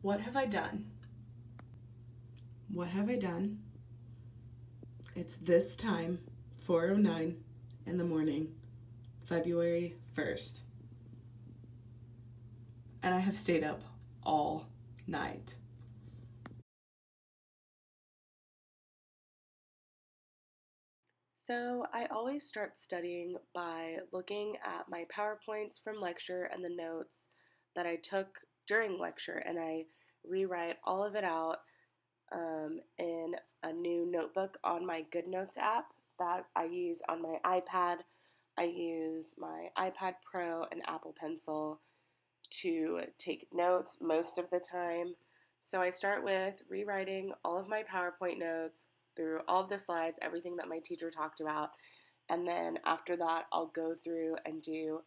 What have I done? What have I done? It's this time, 4:09 in the morning, February 1st. And I have stayed up all night. So I always start studying by looking at my PowerPoints from lecture and the notes that I took during lecture, and I rewrite all of it out in a new notebook on my GoodNotes app that I use on my iPad. I use my iPad Pro and Apple Pencil to take notes most of the time. So I start with rewriting all of my PowerPoint notes through all of the slides, everything that my teacher talked about. And then after that, I'll go through and do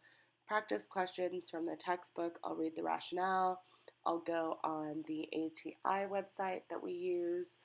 practice questions from the textbook. I'll read the rationale. I'll go on the ATI website that we use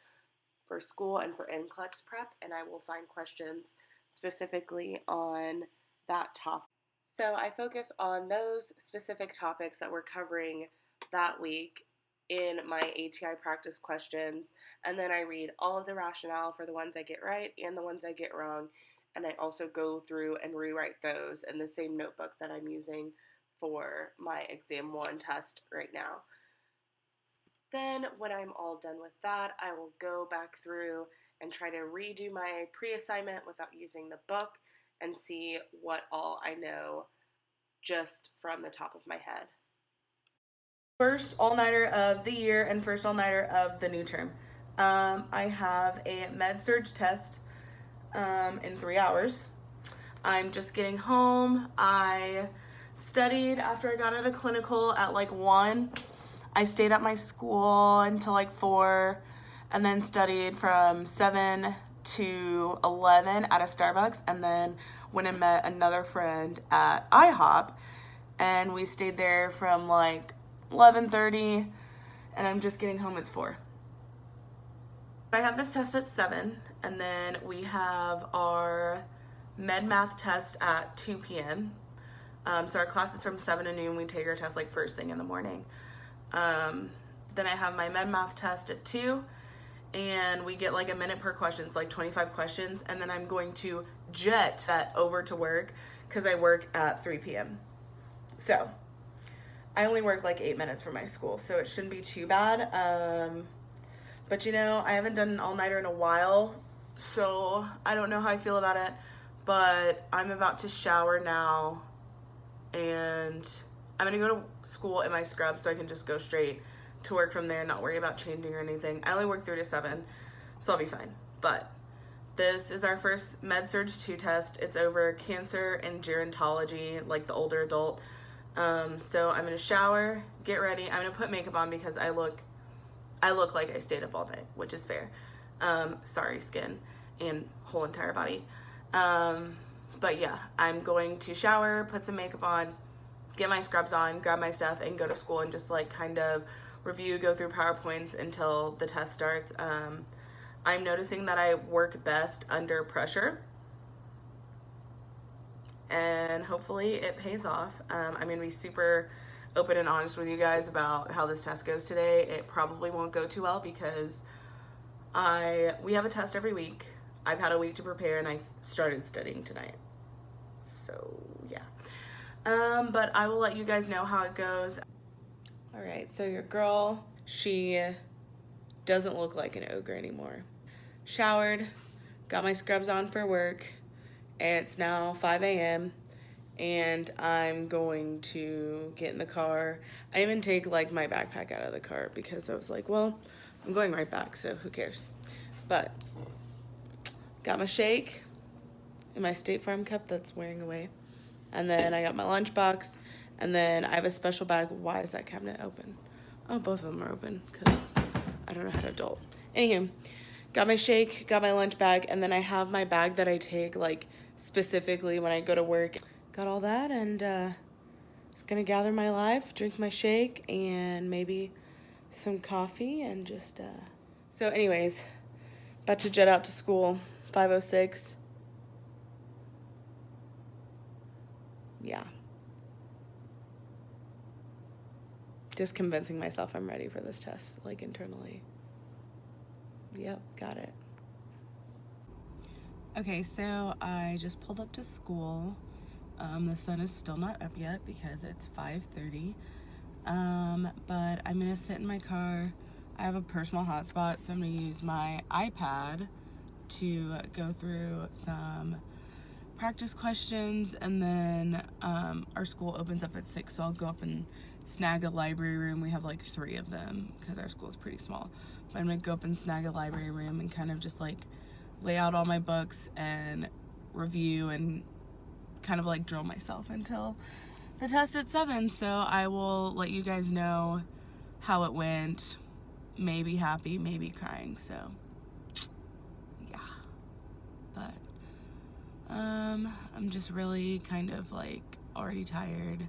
for school and for NCLEX prep, and I will find questions specifically on that topic. So I focus on those specific topics that we're covering that week in my ATI practice questions, and then I read all of the rationale for the ones I get right and the ones I get wrong, and I also go through and rewrite those in the same notebook that I'm using for my exam 1 test right now. Then when I'm all done with that, I will go back through and try to redo my pre-assignment without using the book and see what all I know just from the top of my head. First all-nighter of the year and first all-nighter of the new term. I have a med-surg test in 3 hours. I'm just getting home. I studied after I got out of clinical at like 1. I stayed at my school until like 4 and then studied from 7 to 11 at a Starbucks, and then went and met another friend at IHOP, and we stayed there from like 11:30, and I'm just getting home. It's 4. I have this test at 7, and then we have our med math test at 2 p.m. So our class is from 7 to noon. We take our test like first thing in the morning. Then I have my med math test at 2, and we get like a minute per question. It's like 25 questions, and then I'm going to jet that over to work because I work at 3 p.m. So I only work like 8 minutes from my school, so it shouldn't be too bad. But I haven't done an all-nighter in a while, so I don't know how I feel about it. But I'm about to shower now, and I'm gonna go to school in my scrubs so I can just go straight to work from there and not worry about changing or anything. I only work 3 to 7, so I'll be fine. But this is our first med-surg 2 test. It's over cancer and gerontology, like the older adult. So I'm gonna shower, get ready. I'm gonna put makeup on because I look like I stayed up all night, which is fair. Sorry, skin and whole entire body. But yeah, I'm going to shower, put some makeup on, get my scrubs on, grab my stuff, and go to school and just like kind of review, go through PowerPoints until the test starts. I'm noticing that I work best under pressure, and hopefully it pays off. I'm gonna be super open and honest with you guys about how this test goes today. It probably won't go too well because we have a test every week. I've had a week to prepare, and I started studying tonight. So yeah. But I will let you guys know how it goes. All right, so your girl, she doesn't look like an ogre anymore. Showered, got my scrubs on for work. It's now 5 a.m. and I'm going to get in the car. I didn't even take like my backpack out of the car because I was like, well, I'm going right back, so who cares? But got my shake in my State Farm cup that's wearing away. And then I got my lunchbox. And then I have a special bag. Why is that cabinet open? Oh, both of them are open because I don't know how to adult. Anywho, got my shake, got my lunch bag, and then I have my bag that I take like specifically when I go to work. Got all that, and just gonna gather my life, drink my shake, and maybe some coffee, and just So anyways, about to jet out to school, 5:06. Yeah. just convincing myself I'm ready for this test, like internally. Yep, got it. Okay, so I just pulled up to school. The sun is still not up yet because it's 5:30. But I'm gonna sit in my car. I have a personal hotspot, so I'm gonna use my iPad to go through some practice questions, and then our school opens up at 6, so I'll go up and snag a library room. We have like 3 of them because our school is pretty small. But I'm gonna go up and snag a library room and kind of just like lay out all my books and review and kind of like drill myself until the test at 7. So I will let you guys know how it went. Maybe happy, maybe crying. So yeah, but I'm just really kind of like already tired.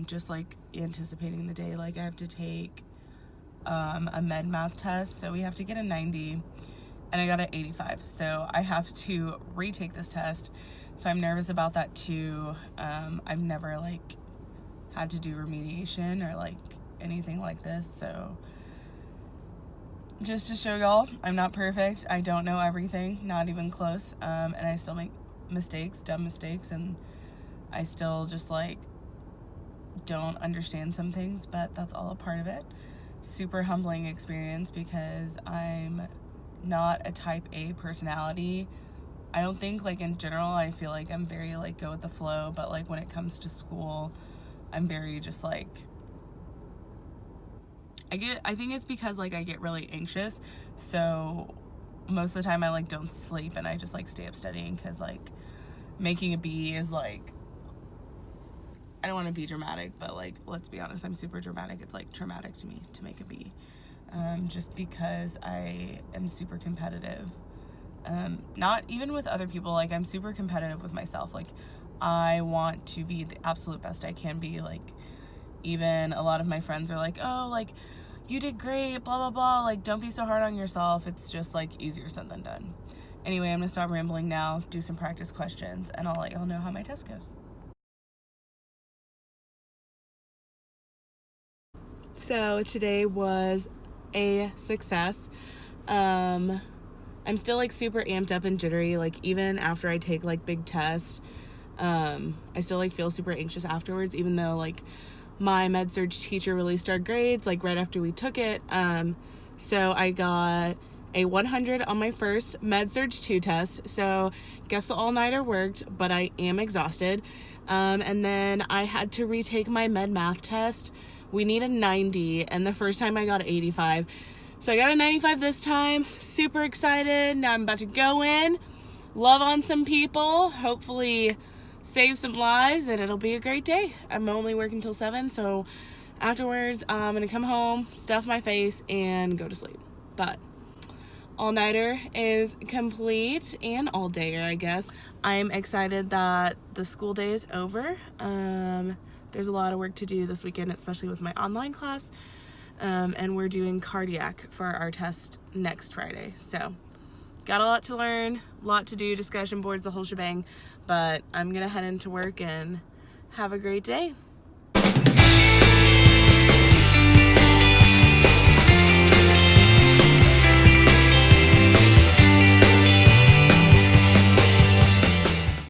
Just like anticipating the day. Like I have to take a med math test, so we have to get a 90, and I got an 85, so I have to retake this test. So I'm nervous about that too. I've never like had to do remediation or like anything like this, so just to show y'all, I'm not perfect. I don't know everything, not even close, and I still make mistakes, dumb mistakes, and I still just like don't understand some things, but that's all a part of it. Super humbling experience because I'm not a type A personality. I don't think, like, in general, I feel like I'm very like go with the flow, but like when it comes to school, I'm very just like I think it's because like I get really anxious, so most of the time I like don't sleep and I just like stay up studying because like making a B is like, I don't want to be dramatic, but like let's be honest, I'm super dramatic. It's like traumatic to me to make a B, just because I am super competitive. Not even with other people, like I'm super competitive with myself. Like I want to be the absolute best I can be. Like even a lot of my friends are like, oh, like you did great, blah blah blah, like don't be so hard on yourself. It's just like easier said than done. Anyway, I'm gonna stop rambling now, do some practice questions, and I'll let y'all know how my test goes. So today was a success. I'm still like super amped up and jittery, like even after I take like big tests. I still like feel super anxious afterwards, even though like my med-surg teacher released our grades like right after we took it. So I got a 100 on my first med-surg 2 test. So guess the all-nighter worked, but I am exhausted. And then I had to retake my med math test. We need a 90, and the first time I got an 85. So I got a 95 this time. Super excited. Now I'm about to go in, love on some people, hopefully save some lives, and it'll be a great day. I'm only working till 7, so afterwards I'm gonna come home, stuff my face, and go to sleep. But all-nighter is complete, and all-dayer, I guess. I'm excited that the school day is over. There's a lot of work to do this weekend, especially with my online class. And we're doing cardiac for our test next Friday. So got a lot to learn, a lot to do, discussion boards, the whole shebang. But I'm gonna head into work and have a great day.